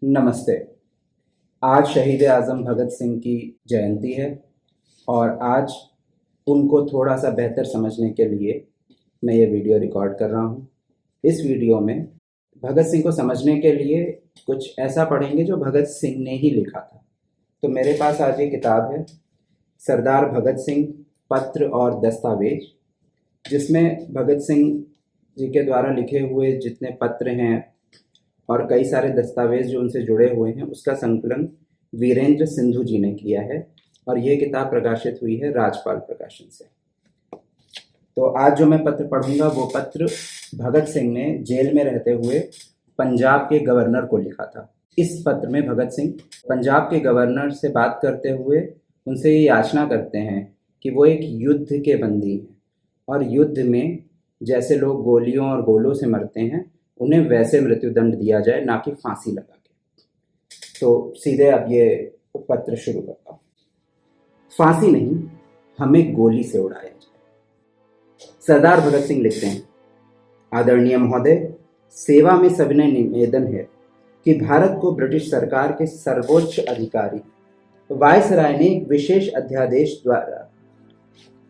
नमस्ते। आज शहीद आज़म भगत सिंह की जयंती है और आज उनको थोड़ा सा बेहतर समझने के लिए मैं ये वीडियो रिकॉर्ड कर रहा हूँ। इस वीडियो में भगत सिंह को समझने के लिए कुछ ऐसा पढ़ेंगे जो भगत सिंह ने ही लिखा था। तो मेरे पास आज ये किताब है, सरदार भगत सिंह पत्र और दस्तावेज, जिसमें भगत सिंह जी के द्वारा लिखे हुए जितने पत्र हैं और कई सारे दस्तावेज जो उनसे जुड़े हुए हैं, उसका संकलन वीरेंद्र सिंधु जी ने किया है और ये किताब प्रकाशित हुई है राजपाल प्रकाशन से। तो आज जो मैं पत्र पढ़ूंगा वो पत्र भगत सिंह ने जेल में रहते हुए पंजाब के गवर्नर को लिखा था। इस पत्र में भगत सिंह पंजाब के गवर्नर से बात करते हुए उनसे ये याचना करते हैं कि वो एक युद्ध के बंदी हैं और युद्ध में जैसे लोग गोलियों और गोलों से मरते हैं उन्हें वैसे मृत्युदंड दिया जाए, ना कि फांसी लगा के। तो सीधे अब ये पत्र शुरू करता हूँ। फांसी नहीं, हमें गोली से उड़ाया जाए। सरदार भगत सिंह लिखते हैं, आदरणीय महोदय, सेवा में सविनय निवेदन है कि भारत को ब्रिटिश सरकार के सर्वोच्च अधिकारी वायसराय ने एक विशेष अध्यादेश द्वारा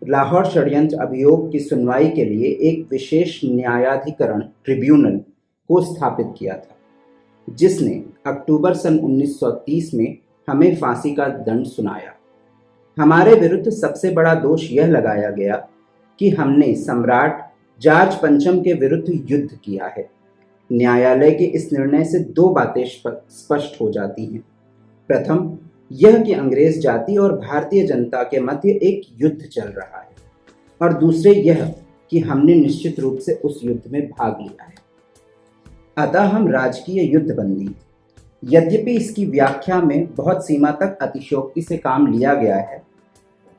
लाहौर षड्यंत्र अभियोग की सुनवाई के लिए एक विशेष न्यायाधिकरण ट्रिब्यूनल को स्थापित किया था, जिसने अक्टूबर सन 1930 में हमें फांसी का दंड सुनाया। हमारे विरुद्ध सबसे बड़ा दोष यह लगाया गया कि हमने सम्राट जॉर्ज पंचम के विरुद्ध युद्ध किया है। न्यायालय के इस निर्णय से दो बातें स्पष्ट हो जाती हैं। प्रथम, यह कि अंग्रेज जाति और भारतीय जनता के मध्य एक युद्ध चल रहा है, और दूसरे यह कि हमने निश्चित रूप से उस युद्ध में भाग लिया है। अतः हम राजकीय युद्ध बंदी। यद्यपि इसकी व्याख्या में बहुत सीमा तक अतिशयोक्ति से काम लिया गया है,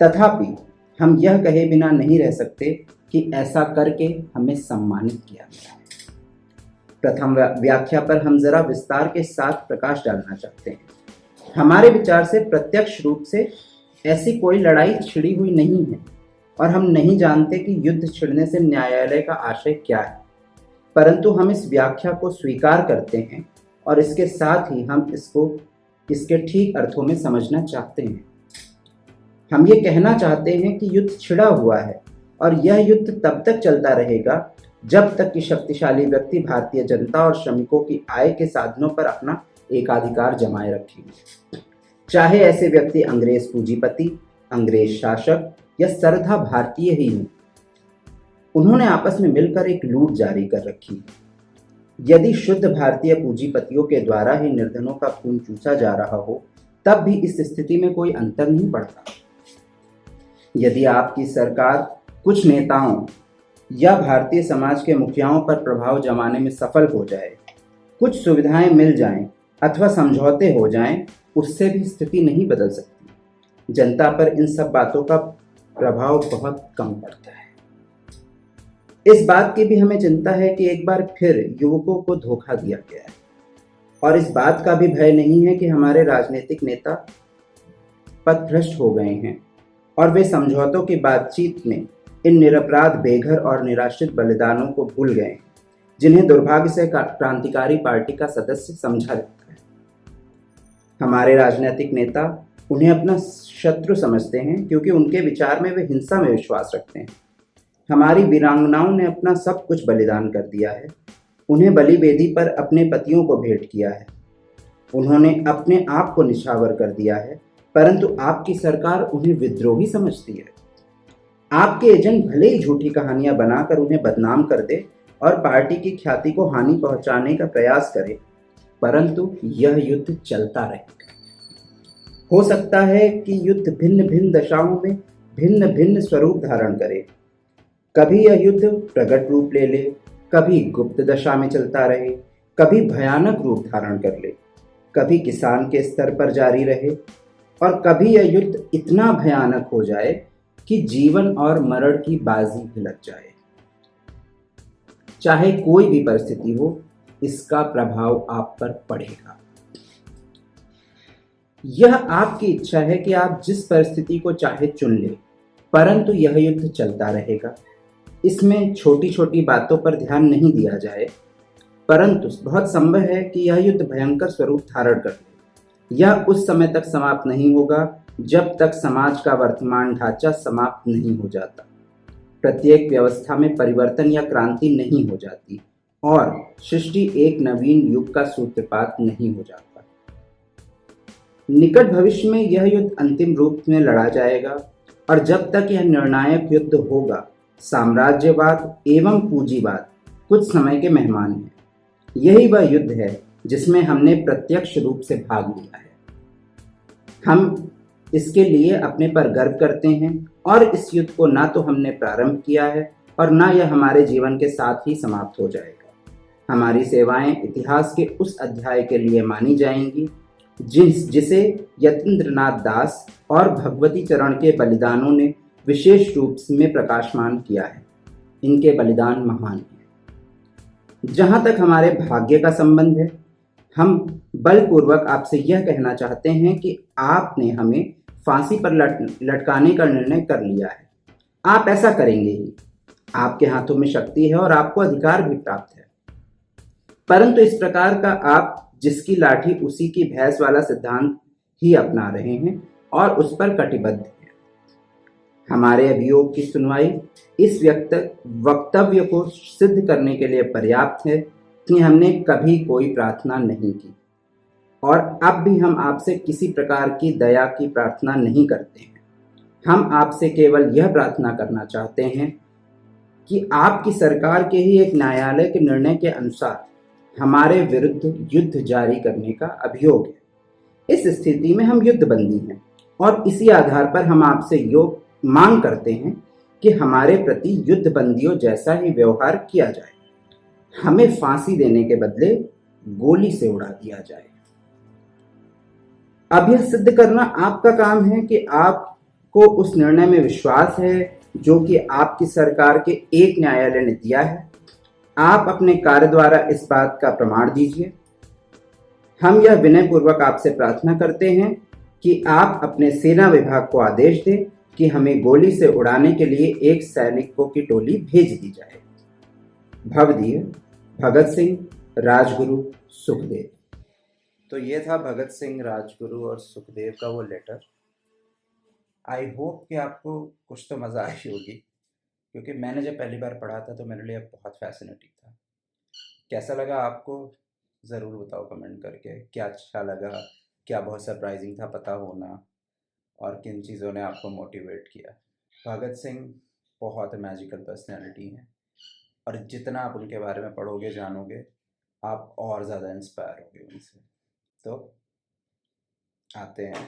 तथापि हम यह कहे बिना नहीं रह सकते कि ऐसा करके हमें सम्मानित किया गया है। प्रथम व्याख्या पर हम जरा विस्तार के साथ प्रकाश डालना चाहते हैं। हमारे विचार से प्रत्यक्ष रूप से ऐसी कोई लड़ाई छिड़ी हुई नहीं है और हम नहीं जानते कि युद्ध छिड़ने से न्यायालय का आशय क्या है, परंतु हम इस व्याख्या को स्वीकार करते हैं और इसके साथ ही हम इसको इसके ठीक अर्थों में समझना चाहते हैं। हम ये कहना चाहते हैं कि युद्ध छिड़ा हुआ है और यह युद्ध तब तक चलता रहेगा जब तक कि शक्तिशाली व्यक्ति भारतीय जनता और श्रमिकों की आय के साधनों पर अपना एकाधिकार जमाए रखेंगे, चाहे ऐसे व्यक्ति अंग्रेज पूंजीपति, अंग्रेज शासक या सरधा भारतीय ही हों। उन्होंने आपस में मिलकर एक लूट जारी कर रखी है। यदि शुद्ध भारतीय पूंजीपतियों के द्वारा ही निर्धनों का खून चूसा जा रहा हो, तब भी इस स्थिति में कोई अंतर नहीं पड़ता। यदि आपकी सरकार कुछ नेताओं या भारतीय समाज के मुखियाओं पर प्रभाव जमाने में सफल हो जाए, कुछ सुविधाएं मिल जाएं अथवा समझौते हो जाएं, उससे भी स्थिति नहीं बदल सकती। जनता पर इन सब बातों का प्रभाव बहुत कम पड़ता है। इस बात की भी हमें चिंता है कि एक बार फिर युवकों को धोखा दिया गया है, और इस बात का भी भय नहीं है कि हमारे राजनीतिक नेता पथभ्रष्ट हो गए हैं और वे समझौतों की बातचीत में इन निरपराध, बेघर और निराश्रित बलिदानों को भूल गए हैं, जिन्हें दुर्भाग्य से क्रांतिकारी पार्टी का सदस्य समझा जाता है। हमारे राजनीतिक नेता उन्हें अपना शत्रु समझते हैं क्योंकि उनके विचार में वे हिंसा में विश्वास रखते हैं। हमारी वीरांगनाओं ने अपना सब कुछ बलिदान कर दिया है। उन्हें बलि वेदी पर अपने पतियों को भेंट किया है। उन्होंने अपने आप को निछावर कर दिया है, परंतु आपकी सरकार उन्हें विद्रोही समझती है। आपके एजेंट भले ही झूठी कहानियां बनाकर उन्हें बदनाम कर दे और पार्टी की ख्याति को हानि पहुंचाने का प्रयास करे, परंतु यह युद्ध चलता रहेगा। हो सकता है कि युद्ध भिन्न भिन्न दशाओं में भिन्न भिन्न स्वरूप धारण करे। कभी यह युद्ध प्रकट रूप ले ले, कभी गुप्त दशा में चलता रहे, कभी भयानक रूप धारण कर ले, कभी किसान के स्तर पर जारी रहे, और कभी यह युद्ध इतना भयानक हो जाए कि जीवन और मरण की बाजी भी लग जाए। चाहे कोई भी परिस्थिति हो, इसका प्रभाव आप पर पड़ेगा। यह आपकी इच्छा है कि आप जिस परिस्थिति को चाहे चुन ले, परंतु यह युद्ध चलता रहेगा। इसमें छोटी छोटी बातों पर ध्यान नहीं दिया जाए परंतु बहुत संभव है कि यह युद्ध भयंकर स्वरूप धारण कर ले। यह उस समय तक समाप्त नहीं होगा जब तक समाज का वर्तमान ढांचा समाप्त नहीं हो जाता, प्रत्येक व्यवस्था में परिवर्तन या क्रांति नहीं हो जाती और सृष्टि एक नवीन युग का सूत्रपात नहीं हो जाता। निकट भविष्य में यह युद्ध अंतिम रूप में लड़ा जाएगा और जब तक यह निर्णायक युद्ध होगा, साम्राज्यवाद एवं पूंजीवाद कुछ समय के मेहमान हैं। यही वह युद्ध है जिसमें हमने प्रत्यक्ष रूप से भाग लिया है। हम इसके लिए अपने पर गर्व करते हैं और इस युद्ध को ना तो हमने प्रारंभ किया है और ना यह हमारे जीवन के साथ ही समाप्त हो जाएगा। हमारी सेवाएं इतिहास के उस अध्याय के लिए मानी जाएंगी जिसे यतीन्द्रनाथ दास और भगवती चरण के बलिदानों ने विशेष रूप में प्रकाशमान किया है। इनके बलिदान महान हैं। जहाँ तक हमारे भाग्य का संबंध है, हम बलपूर्वक आपसे यह कहना चाहते हैं कि आपने हमें फांसी पर लटकाने का निर्णय कर लिया है। आप ऐसा करेंगे ही। आपके हाथों में शक्ति है और आपको अधिकार भी प्राप्त है, परंतु इस प्रकार का आप जिसकी लाठी उसी की भैंस वाला सिद्धांत ही अपना रहे हैं और उस पर कटिबद्ध हैं। हमारे अभियोग की सुनवाई इस वक्तव्य को सिद्ध करने के लिए पर्याप्त है कि हमने कभी कोई प्रार्थना नहीं की और अब भी हम आपसे किसी प्रकार की दया की प्रार्थना नहीं करते हैं। हम आपसे केवल यह प्रार्थना करना चाहते हैं कि आपकी सरकार के ही एक न्यायालय के निर्णय के अनुसार हमारे विरुद्ध युद्ध जारी करने का अभियोग है। इस स्थिति में हम युद्धबंदी हैं और इसी आधार पर हम आपसे मांग करते हैं कि हमारे प्रति युद्धबंदियों जैसा ही व्यवहार किया जाए। हमें फांसी देने के बदले गोली से उड़ा दिया जाए। अब यह सिद्ध करना आपका काम है कि आपको उस निर्णय में विश्वास है जो कि आपकी सरकार के एक न्यायालय ने दिया है। आप अपने कार्य द्वारा इस बात का प्रमाण दीजिए। हम यह विनयपूर्वक आपसे प्रार्थना करते हैं कि आप अपने सेना विभाग को आदेश दें कि हमें गोली से उड़ाने के लिए एक सैनिकों की टोली भेज दी जाए। भवदीय भगत सिंह, राजगुरु, सुखदेव। तो ये था भगत सिंह, राजगुरु और सुखदेव का वो लेटर। आई होप कि आपको कुछ तो मज़ा आई होगी, क्योंकि मैंने जब पहली बार पढ़ा था तो मेरे लिए बहुत फैसिनेटिंग था। कैसा लगा आपको ज़रूर बताओ कमेंट करके। क्या अच्छा लगा, क्या बहुत सरप्राइजिंग था पता होना, और किन चीज़ों ने आपको मोटिवेट किया। भगत सिंह बहुत मैजिकल पर्सनैलिटी हैं और जितना आप उनके बारे में पढ़ोगे जानोगे, आप और ज़्यादा इंस्पायर होगे उनसे। तो आते हैं